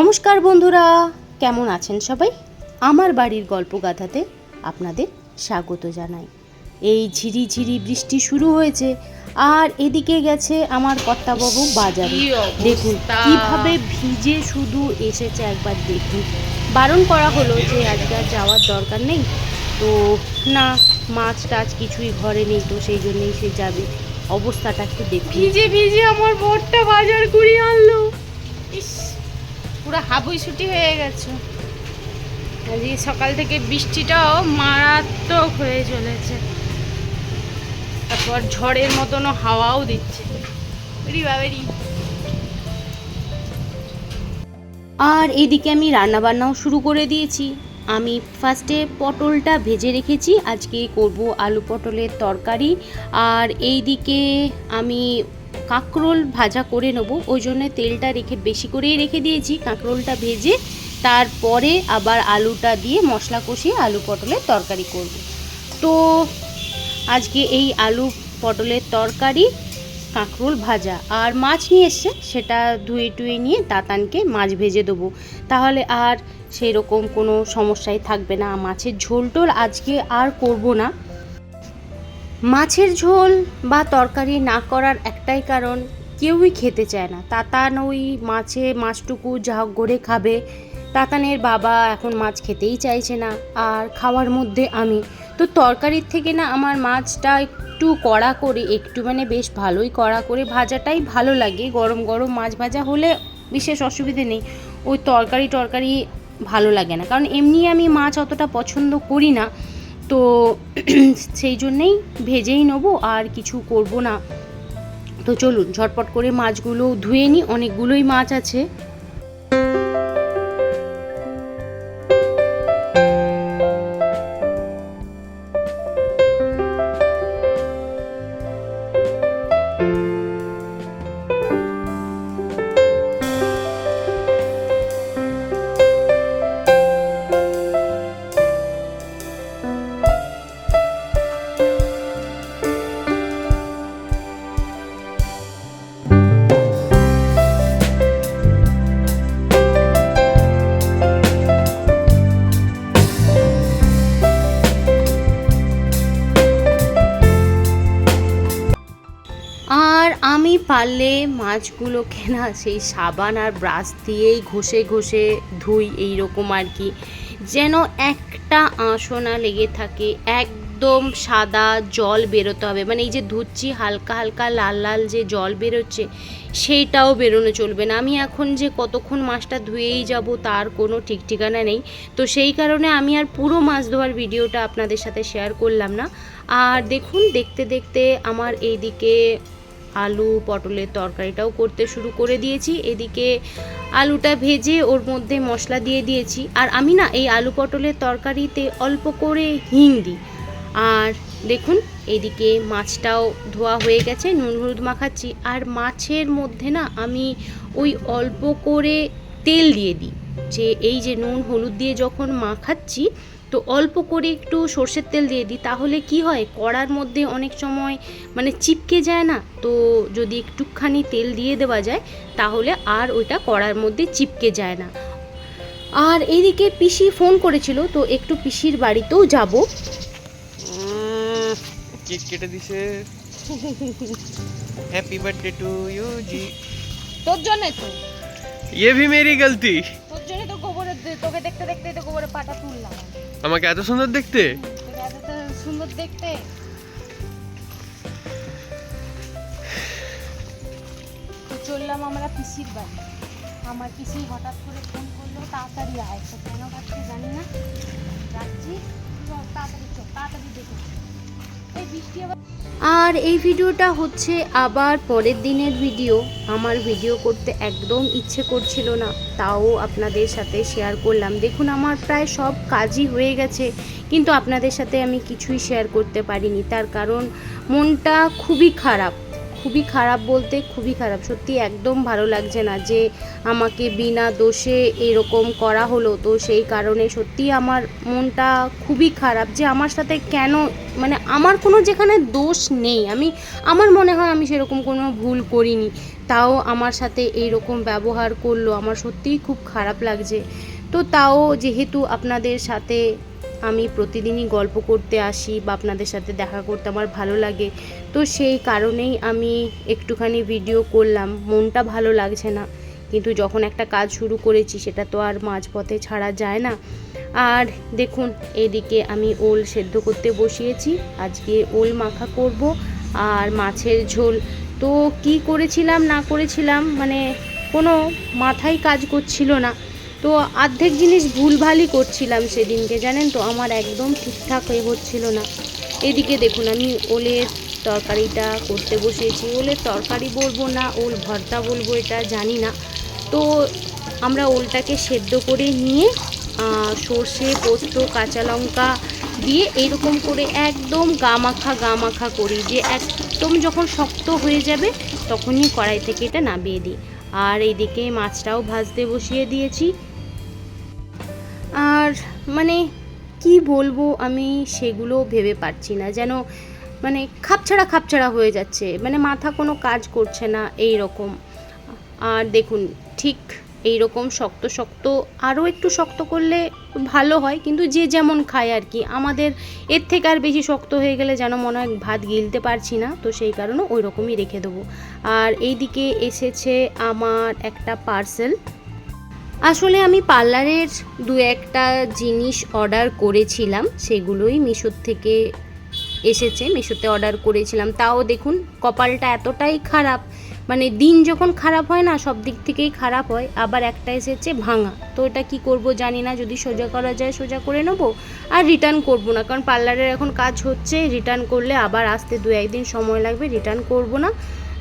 নমস্কার বন্ধুরা, কেমন আছেন সবাই? আমার বাড়ির গল্পগাথাতে আপনাদের স্বাগত জানাই। এই ঝিরিঝিরি বৃষ্টি শুরু হয়েছে আর এদিকে গেছে আমার কর্তাবাবু বাজারে। দেখুন কিভাবে ভিজে শুধু এসেছে, একবার দেখুন। বারণ করা হলো যে আজকে আর যাওয়ার দরকার নেই, তো না, মাছ টাছ কিছুই ঘরে নেই, তো সেই জন্যই সে যাবে। অবস্থাটা একটু দেখুন, ভিজে ভিজে আমার বরটা বাজার কুড়িয়ে আনলো। ইস, পুরো হাবুইসুটি হয়ে গেছে। আজকে সকাল থেকে বৃষ্টিটাও মারাত্মক হয়ে চলেছে, তারপর ঝড়ের মতনও হাওয়াও দিচ্ছে। আর এইদিকে আমি রান্না বান্নাও শুরু করে দিয়েছি। আমি ফার্স্টে পটলটা ভেজে রেখেছি, আজকে করব আলু পটলের তরকারি। আর এইদিকে আমি কাঁকরোল ভাজা করে নেব, ওই জন্য তেলটা বেশি করেই রেখে দিয়েছি। কাঁকরোলটা ভেজে তারপরে আবার আলুটা দিয়ে মশলা কষিয়ে আলু পটলের তরকারি করব। তো আজকে এই আলু পটলের তরকারি, কাঁকরোল ভাজা আর মাছ নিয়ে এসছে, সেটা ধুয়ে টুয়ে নিয়ে তাতানকে মাছ ভেজে দেবো, তাহলে আর সেই রকম কোনো সমস্যাই থাকবে না। মাছের ঝোল টোল আজকে আর করব না। মাছের ঝোল বা তরকারি না করার একটাই কারণ, কেউই খেতে চায় না। তাতান ওই মাছটুকু যা করে খাবে। তাতানের বাবা এখন মাছ খেতেই চাইছে না, আর খাওয়ার মধ্যে আমি তো তরকারির থেকে না আমার মাছটা একটু কড়া করে, একটু মানে বেশ ভালোই কড়া করে ভাজাটাই ভালো লাগে। গরম গরম মাছ ভাজা হলে বিশেষ অসুবিধে নেই, ওই তরকারি ভালো লাগে না, কারণ এমনি আমি মাছ অতটা পছন্দ করি না। তো সেই জন্যেই ভেজেই নেবো, আর কিছু করব না। তো চলুন ঝটপট করে মাছগুলো ধুয়ে নিই, অনেকগুলোই মাছ আছে। আর আমি পারলে মাছগুলোকে না সেই সাবান আর ব্রাশ দিয়েই ঘষে ঘষে ধুই, এইরকম আর কি, যেন একটা আঁশও না লেগে থাকে। একদম সাদা জল বেরোতে হবে, মানে এই যে ধুচ্ছি হালকা হালকা লাল লাল যে জল বেরোচ্ছে সেইটাও বেরোনো চলবে না। আমি এখন যে কতক্ষণ মাছটা ধুয়েই যাব তার কোনো ঠিক ঠিকানা নেই, তো সেই কারণে আমি আর পুরো মাছ ধোয়ার ভিডিওটা আপনাদের সাথে শেয়ার করলাম না। আর দেখুন, দেখতে দেখতে আমার এইদিকে আলু পটলের তরকারিটাও করতে শুরু করে দিয়েছি। এদিকে আলুটা ভেজে ওর মধ্যে মশলা দিয়ে দিয়েছি। আর আমি না এই আলু পটলের তরকারিতে অল্প করে হিং দিই। আর দেখুন এদিকে মাছটাও ধোয়া হয়ে গেছে, নুন হলুদ মাখাচ্ছি। আর মাছের মধ্যে না আমি ওই অল্প করে তেল দিয়ে দিই, যে এই যে নুন হলুদ দিয়ে যখন মাখাচ্ছি তো অল্প করে একটু সর্ষের তেল দিয়ে দিই, তাহলে কি হয় কড়ার মধ্যে অনেক সময় মানে চিপকে যায় না, তো যদি একটুখানি তেল দিয়ে দেওয়া যায় তাহলে আর ওইটা কড়ার মধ্যে চিপকে যায় না। আর এইদিকে পিসি ফোন করেছিল, তো একটু পিসির বাড়িতেও যাব। কেক কেটে দিছে। हैप्पी बर्थडे टू यू जी। তোর জন্য তো, ये भी मेरी गलती। তোর জন্য তো গোবরে, তোকে দেখতে দেখতে তো গোবরে পাটা তুললাম। আমাকে এত সুন্দর দেখতে, তোকে এত সুন্দর দেখতে। তো চললাম আমরা পিসির বাড়ি। আমার পিসি হঠাৎ করে ফোন করলো, তাড়াতাড়ি আয়। তো কেন যাচ্ছি জানি না, যাচ্ছি, তাড়াতাড়ি চল, তাড়াতাড়ি দেখে। এই বৃষ্টি আবার। আর এই ভিডিওটা হচ্ছে আবার পরের দিনের ভিডিও। আমার ভিডিও করতে একদম ইচ্ছে করছিল না, তাও আপনাদের সাথে শেয়ার করলাম। দেখুন আমার প্রায় সব কাজই হয়ে গেছে, কিন্তু আপনাদের সাথে আমি কিছুই শেয়ার করতে পারিনি, তার কারণ মনটা খুবই খারাপ। খুবই খারাপ বলতে খুবই খারাপ, সত্যি একদম ভালো লাগছে না যে আমাকে বিনা দোষে এরকম করা হলো। তো সেই কারণে সত্যি আমার মনটা খুবই খারাপ যে আমার সাথে কেন, মানে আমার কোনো যেখানে দোষ নেই, আমার মনে হয় আমি সেরকম কোনো ভুল করিনি, তাও আমার সাথে এইরকম ব্যবহার করলো। আমার সত্যিই খুব খারাপ লাগছে। তো তাও যেহেতু আপনাদের সাথে আমি প্রতিদিনই গল্প করতে আসি বা আপনাদের সাথে দেখা করতে আমার ভালো লাগে, তো সেই কারণেই আমি একটুখানি ভিডিও করলাম। মনটা ভালো লাগছে না, কিন্তু যখন একটা কাজ শুরু করেছি সেটা তো আর মাঝপথে ছাড়া যায় না। আর দেখুন এদিকে আমি ওল সেদ্ধ করতে বসিয়েছি, আজকে ওল মাখা করব আর মাছের ঝোল। তো কি করেছিলাম না করেছিলাম মানে কোনো মাথায় কাজ করছিল না, তো অর্ধেক জিনিস ভুলভালই করছিলাম সেদিনকে, জানেন তো, আমার একদম ঠিকঠাক হয়ে হচ্ছিল না। এদিকে দেখুন আমি ওলের তরকারিটা করতে বসেছি। ওলের তরকারি বলবো না ওল ভর্তা বলবো এটা জানি না। তো আমরা ওলটাকে সেদ্ধ করে নিয়ে সর্ষে পোস্ত কাঁচা লঙ্কা দিয়ে এইরকম করে একদম গা মাখা করি, যে একদম যখন শক্ত হয়ে যাবে তখনই কড়াই থেকে এটা নামিয়ে দিই। আর এইদিকে মাছটাও ভাজতে বসিয়ে দিয়েছি। আর মানে কি বলবো আমি সেগুলো ভেবে পাচ্ছি না, যেন মানে খাপছাড়া হয়ে যাচ্ছে, মানে মাথা কোনো কাজ করছে না এই রকম। আর দেখুন ঠিক এই রকম শক্ত আরও একটু শক্ত করলে ভালো হয়, কিন্তু যে যেমন খায় আর কি, আমাদের এর থেকে আর বেশি শক্ত হয়ে গেলে যেন মনে হয় ভাত গিলতে পারছি না, তো সেই কারণে ওই রকমই রেখে দেবো। আর এইদিকে এসেছে আমার একটা পার্সেল। আসলে আমি পার্লারের দু একটা জিনিস অর্ডার করেছিলাম, সেগুলোই মিশোর থেকে এসেছে, মিশোতে অর্ডার করেছিলাম। তাও দেখুন কপালটা এতটাই খারাপ, মানে দিন যখন খারাপ হয় না সব দিক থেকেই খারাপ হয়। আবার একটা এসেছে ভাঙা, তো এটা কি করব জানি না, যদি সোজা করা যায় সোজা করে নেব, আর রিটার্ন করব না, কারণ পার্লারের এখন কাজ হচ্ছে, রিটার্ন করলে আবার আসতে 2-1 দিন সময় লাগবে, রিটার্ন করব না।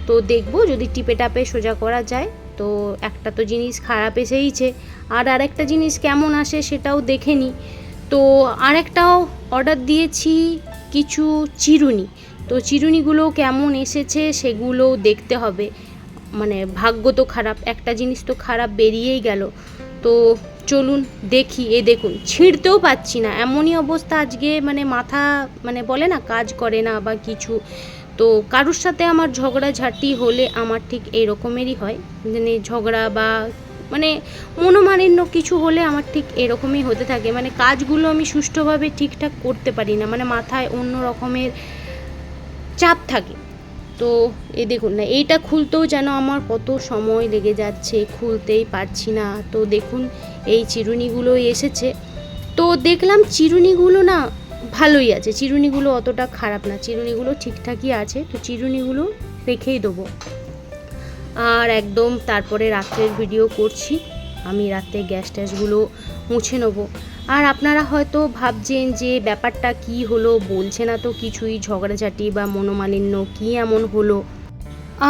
তো দেখব যদি টিপে টাপে সোজা করা যায়। তো একটা তো জিনিস খারাপ এসেইছে, আর আরেকটা জিনিস কেমন আসে সেটাও দেখে নিই। তো আরেকটাও অর্ডার দিয়েছি কিছু চিরুনি, তো চিরুনিগুলো কেমন এসেছে সেগুলো দেখতে হবে। মানে ভাগ্য তো খারাপ, একটা জিনিস তো খারাপ বেরিয়েই গেল। তো চলুন দেখি। এ দেখুন ছিঁড়তেও পাচ্ছি না, এমনই অবস্থা আজকে, মানে মাথা মানে বলে না কাজ করে না বা কিছু। তো কারুর সাথে আমার ঝগড়াঝাটি হলে আমার ঠিক এই রকমেরই হয়, মানে ঝগড়া বা মানে মনোমালিন্য কিছু হলে আমার ঠিক এরকমই হতে থাকে, মানে কাজগুলো আমি সুষ্ঠুভাবে ঠিকঠাক করতে পারি না, মানে মাথায় অন্য রকমের চাপ থাকে। তো এই দেখুন না, এইটা খুলতেও যেন আমার কত সময় লেগে যাচ্ছে, খুলতেই পারছি না। তো দেখুন এই চিরুনিগুলো এসেছে, তো দেখলাম চিরুনিগুলো না ভালোই আছে, চিরুনিগুলো অতটা খারাপ না, চিরুনিগুলো ঠিকঠাকই আছে, তো চিরুনিগুলো রেখেই দেবো। আর একদম তারপরে রাত্রের ভিডিও করছি, আমি রাতে গ্যাস ট্যাসগুলো মুছে নেবো। আর আপনারা হয়তো ভাবছেন যে ব্যাপারটা কি হলো, বলছে না তো কিছুই, ঝগড়াঝাটি বা মনোমালিন্য কি এমন হলো।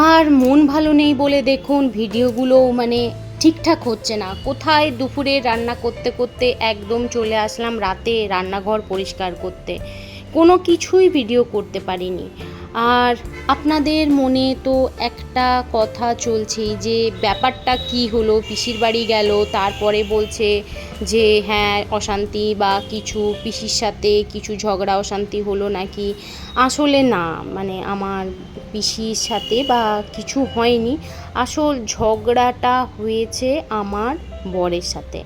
আর মন ভালো নেই বলে দেখুন ভিডিওগুলো মানে ঠিকঠাক হচ্ছে না, কোথায় দুপুরে রান্না করতে করতে একদম চলে আসলাম রাতে রান্নাঘর পরিষ্কার করতে, কোনো কিছুই ভিডিও করতে পারিনি। আর আপনাদের মনে তো একটা কথা চলছে যে ব্যাপারটা কি হলো, পিসির বাড়ি গেল তারপরে বলছে যে হ্যাঁ অশান্তি বা কিছু, পিসির সাথে কিছু ঝগড়া অশান্তি হলো নাকি। আসলে না, মানে আমার পিসির সাথে বা কিছু হয়নি, আসল ঝগড়াটা হয়েছে আমার বরের সাথে।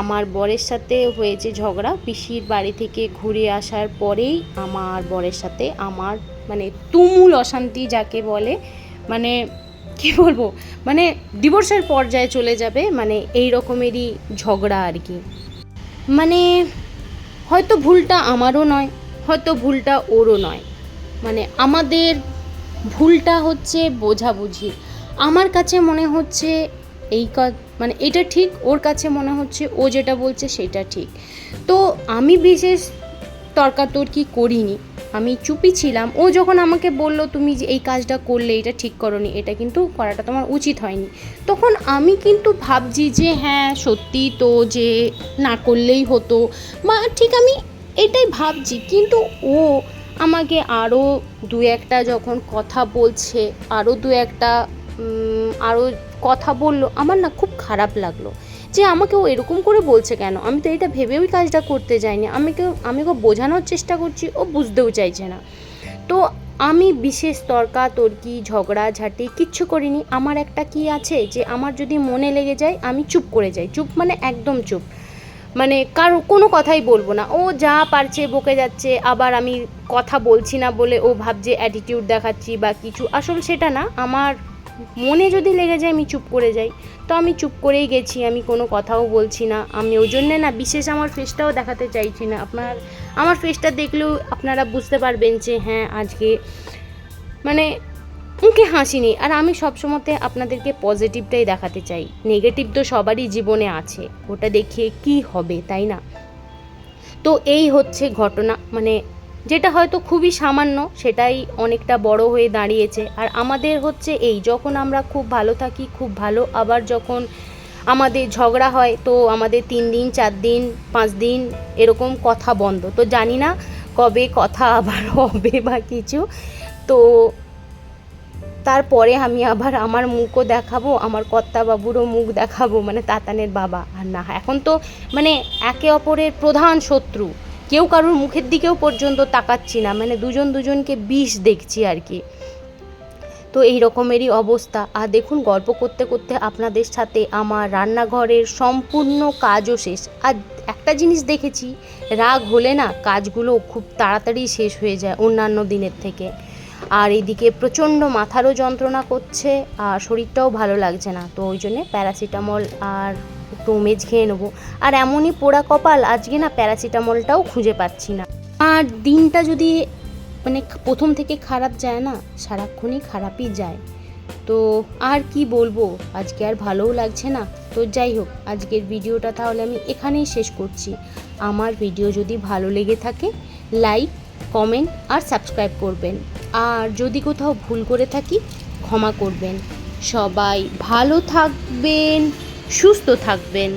আমার বরের সাথে হয়েছে ঝগড়া, পিসির বাড়ি থেকে ঘুরে আসার পরেই আমার বরের সাথে আমার মানে তুমুল অশান্তি যাকে বলে, মানে কী বলবো, মানে ডিভোর্সের পর্যায়ে চলে যাবে, মানে এই রকমেরই ঝগড়া আর কি। মানে হয়তো ভুলটা আমারও নয়, হয়তো ভুলটা ওরও নয়, মানে আমাদের ভুলটা হচ্ছে বোঝাবুঝি। আমার কাছে মনে হচ্ছে মানে এটা ঠিক, ওর কাছে মনে হচ্ছে ও যেটা বলছে সেটা ঠিক। তো আমি বিশেষ তর্কাতর্কি করিনি, আমি চুপই ছিলাম। ও যখন আমাকে বলল তুমি যে এই কাজটা করলে এটা ঠিক করনি, এটা কিন্তু করাটা তোমার উচিত হয়নি, তখন আমি কিন্তু ভাবছি যে হ্যাঁ সত্যি তো, যে না করলেই হতো বা ঠিক, আমি এটাই ভাবছি। কিন্তু ও আমাকে আরও দু একটা যখন কথা বলছে, আরও দু একটা আরও কথা বললো, আমার না খুব খারাপ লাগলো যে আমাকে ও এরকম করে বলছে কেন। আমি তো এটা ভেবেও কাজটা করতে যাইনি। আমি ওকে বোঝানোর চেষ্টা করছি, ও বুঝতেও চাইছে না। তো আমি বিশেষ তর্কাতর্কি ঝগড়াঝাটি কিচ্ছু করিনি। আমার একটা কি আছে যে আমার যদি মনে লেগে যায় আমি চুপ করে যাই, চুপ মানে একদম চুপ, মানে কারো কোনো কথাই বলবো না। ও যা পারছে বকে যাচ্ছে, আবার আমি কথা বলছি না বলে ও ভাবছে অ্যাটিটিউড দেখাচ্ছি বা কিছু, আসলে সেটা না। আমার মনে যদি লেগে যায় আমি চুপ করে যাই, তো আমি চুপ করেই গেছি, আমি কোনো কথাও বলছি না। আমি ওই জন্যে না বিশেষ আমার ফেসটাও দেখাতে চাইছি না। আমার ফেসটা দেখলেও আপনারা বুঝতে পারবেন যে হ্যাঁ আজকে মানে মুখে হাসি নেই। আর আমি সবসময়তে আপনাদেরকে পজিটিভটাই দেখাতে চাই, নেগেটিভ তো সবারই জীবনে আছে, ওটা দেখিয়ে কি হবে, তাই না? তো এই হচ্ছে ঘটনা, মানে যেটা হয়তো খুবই সামান্য সেটাই অনেকটা বড় হয়ে দাঁড়িয়েছে। আর আমাদের হচ্ছে এই, যখন আমরা খুব ভালো থাকি খুব ভালো, আবার যখন আমাদের ঝগড়া হয় তো আমাদের 3 দিন 4 দিন 5 দিন এরকম কথা বন্ধ। তো জানি না কবে কথা আবার হবে বা কিছু। তো তারপরে আমি আবার আমার মুখও দেখাবো, আমার কর্তাবাবুরও মুখ দেখাবো, মানে তাতানের বাবা। আর না, এখন তো মানে একে অপরের প্রধান শত্রু, কেউ কারোর মুখের দিকেও পর্যন্ত তাকাচ্ছি না, মানে দুজন দুজনকে বিষ দেখছি আর কি। তো এই রকমেরই অবস্থা। আর দেখুন, গল্প করতে করতে আপনাদের সাথে আমার রান্নাঘরের সম্পূর্ণ কাজও শেষ। আর একটা জিনিস দেখেছি, রাগ হলে না কাজগুলো খুব তাড়াতাড়ি শেষ হয়ে যায় অন্যান্য দিনের থেকে। আর এইদিকে প্রচণ্ড মাথারও যন্ত্রণা করছে আর শরীরটাও ভালো লাগছে না, তো ওই জন্যে প্যারাসিটামল আর একটু ওমেজ খেয়ে নেবো। আর এমনই পোড়া কপাল, আজকে না প্যারাসিটামলটাও খুঁজে পাচ্ছি না। আর দিনটা যদি মানে প্রথম থেকে খারাপ যায় না, সারাক্ষণই খারাপই যায়। তো আর কি বলবো, আজকে আর ভালোও লাগছে না। তো যাই হোক, আজকের ভিডিওটা তাহলে আমি এখানেই শেষ করছি। আমার ভিডিও যদি ভালো লেগে থাকে লাইক, কমেন্ট আর সাবস্ক্রাইব করবেন। আর যদি কোথাও ভুল করে থাকি ক্ষমা করবেন। সবাই ভালো থাকবেন, সুস্থ থাকবেন।